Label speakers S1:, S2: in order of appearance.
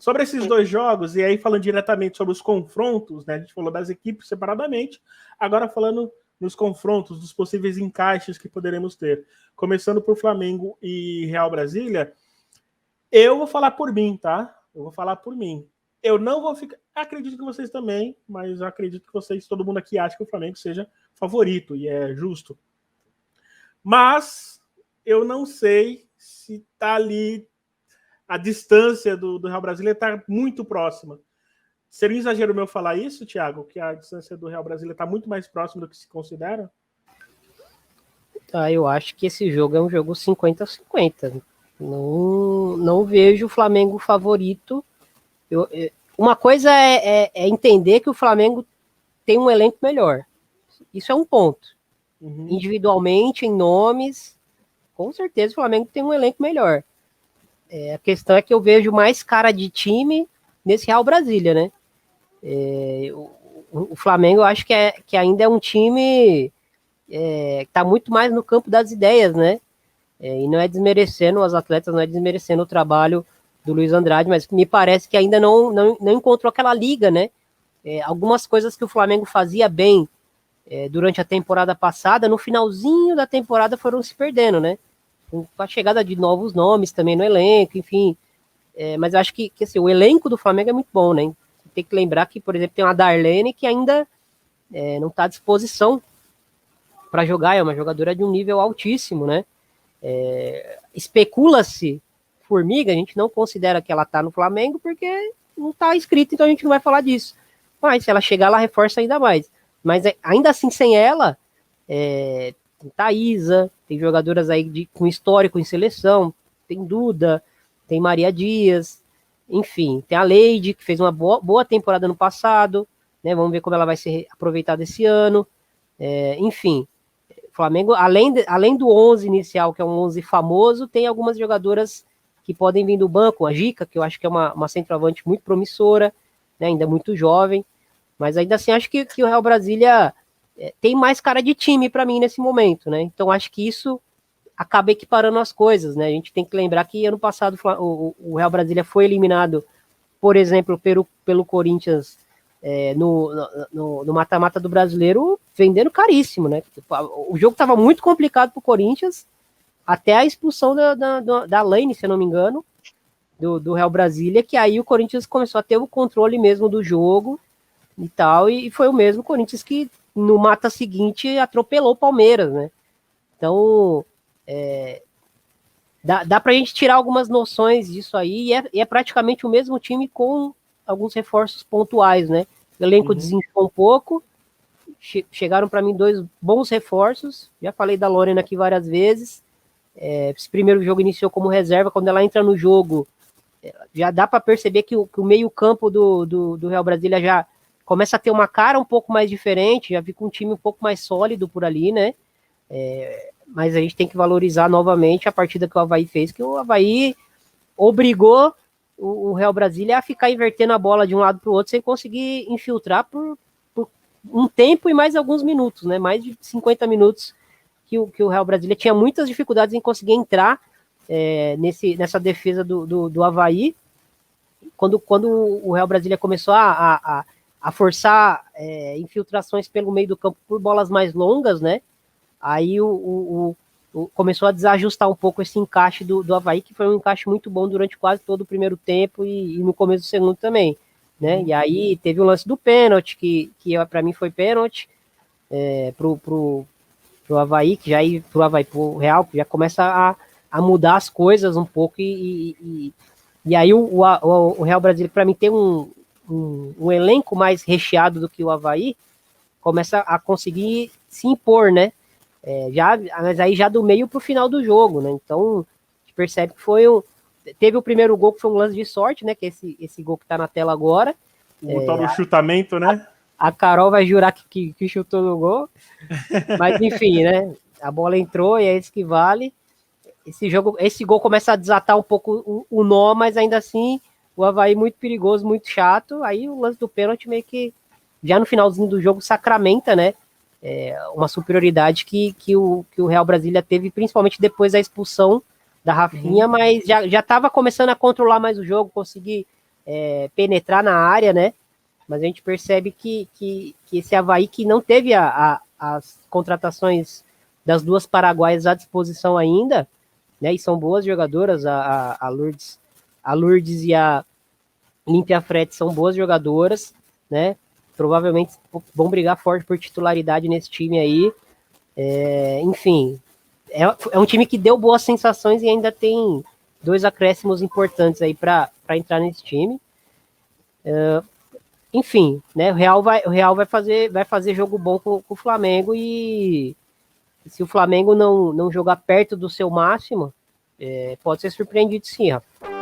S1: Sobre esses dois jogos, e aí falando diretamente sobre os confrontos, né? A gente falou das equipes separadamente, agora falando nos confrontos, dos possíveis encaixes que poderemos ter. Começando por Flamengo e Real Brasília, eu vou falar por mim, tá? Eu vou falar por mim. Eu não vou ficar... Acredito que vocês também, mas eu acredito que vocês, todo mundo aqui acha que o Flamengo seja favorito, e é justo. Mas eu não sei se tá ali... A distância do Real Brasília está muito próxima. Seria um exagero meu falar isso, Thiago? Que a distância do Real Brasília está muito mais próxima do que se considera?
S2: Eu acho que esse jogo é um jogo 50-50. Não vejo o Flamengo favorito. Uma coisa é entender que o Flamengo tem um elenco melhor. Isso é um ponto. Individualmente, em nomes, com certeza o Flamengo tem um elenco melhor. A questão é que eu vejo mais cara de time nesse Real Brasília, né? O Flamengo, eu acho que ainda é um time que está muito mais no campo das ideias, né? E não é desmerecendo os atletas, não é desmerecendo o trabalho do Luiz Andrade, mas me parece que ainda não encontrou aquela liga, né? Algumas coisas que o Flamengo fazia bem durante a temporada passada, no finalzinho da temporada foram se perdendo, né? Com a chegada de novos nomes também no elenco, enfim. Mas eu acho que assim, o elenco do Flamengo é muito bom, né? Tem que lembrar que, por exemplo, tem uma Darlene que ainda não está à disposição para jogar, é uma jogadora de um nível altíssimo, né? Especula-se Formiga, a gente não considera que ela está no Flamengo porque não está escrito, então a gente não vai falar disso. Mas se ela chegar, ela reforça ainda mais. Mas ainda assim, sem ela, tem Thaísa, tem jogadoras aí com histórico em seleção, tem Duda, tem Maria Dias, enfim, tem a Leide, que fez uma boa temporada no passado, né? Vamos ver como ela vai ser aproveitada esse ano. Enfim, o Flamengo, além do 11 inicial, que é um 11 famoso, tem algumas jogadoras que podem vir do banco, a Gica, que eu acho que é uma centroavante muito promissora, né? Ainda muito jovem, mas ainda assim acho que o Real Brasília tem mais cara de time para mim nesse momento, né? Então acho que isso acaba equiparando as coisas, né? A gente tem que lembrar que ano passado o Real Brasília foi eliminado, por exemplo, pelo Corinthians no mata-mata do Brasileiro, vendendo caríssimo, né? O jogo estava muito complicado para o Corinthians, até a expulsão da Lane, se eu não me engano, do Real Brasília, que aí o Corinthians começou a ter o controle mesmo do jogo e tal, e foi o mesmo Corinthians que no mata seguinte atropelou o Palmeiras, né? Então, dá pra gente tirar algumas noções disso aí, e é praticamente o mesmo time com alguns reforços pontuais, né? O elenco desinchou um pouco, chegaram para mim 2 bons reforços, já falei da Lorena aqui várias vezes. Esse primeiro jogo iniciou como reserva, quando ela entra no jogo, já dá para perceber que o meio campo do Real Brasília já começa a ter uma cara um pouco mais diferente, já vi com um time um pouco mais sólido por ali, né? Mas a gente tem que valorizar novamente a partida que o Avaí fez, que o Avaí obrigou o Real Brasília a ficar invertendo a bola de um lado para o outro sem conseguir infiltrar por um tempo e mais alguns minutos, né? Mais de 50 minutos que o Real Brasília tinha muitas dificuldades em conseguir entrar nessa defesa do Avaí. Quando o Real Brasília começou a forçar infiltrações pelo meio do campo por bolas mais longas, né? Aí começou a desajustar um pouco esse encaixe do Avaí, que foi um encaixe muito bom durante quase todo o primeiro tempo e no começo do segundo também, né? E aí teve o lance do pênalti, que para mim foi pênalti, pro Avaí, que já pro Real, que já começa a mudar as coisas um pouco, e aí o Real Brasília, para mim, tem um elenco mais recheado do que o Avaí, começa a conseguir se impor, né? Mas aí já do meio pro final do jogo, né? Então, a gente percebe que teve o primeiro gol, que foi um lance de sorte, né? Que é esse gol que tá na tela agora.
S1: O tal do chutamento, né?
S2: A Carol vai jurar que chutou no gol. Mas, enfim, né? A bola entrou e é isso que vale. Esse gol começa a desatar um pouco o nó, mas ainda assim, o Avaí muito perigoso, muito chato. Aí o lance do pênalti meio que, já no finalzinho do jogo, sacramenta, né? Uma superioridade que o Real Brasília teve, principalmente depois da expulsão da Rafinha, mas já estava começando a controlar mais o jogo, conseguir penetrar na área, né? Mas a gente percebe que esse Avaí, que não teve as contratações das duas paraguaias à disposição ainda, né? E são boas jogadoras, a Lourdes e a Límpia Frete são boas jogadoras, né? Provavelmente vão brigar forte por titularidade nesse time aí. Enfim, é um time que deu boas sensações e ainda tem 2 acréscimos importantes aí para entrar nesse time. Enfim, né? O Real vai fazer jogo bom com o Flamengo, e se o Flamengo não jogar perto do seu máximo, pode ser surpreendido sim, Rafa.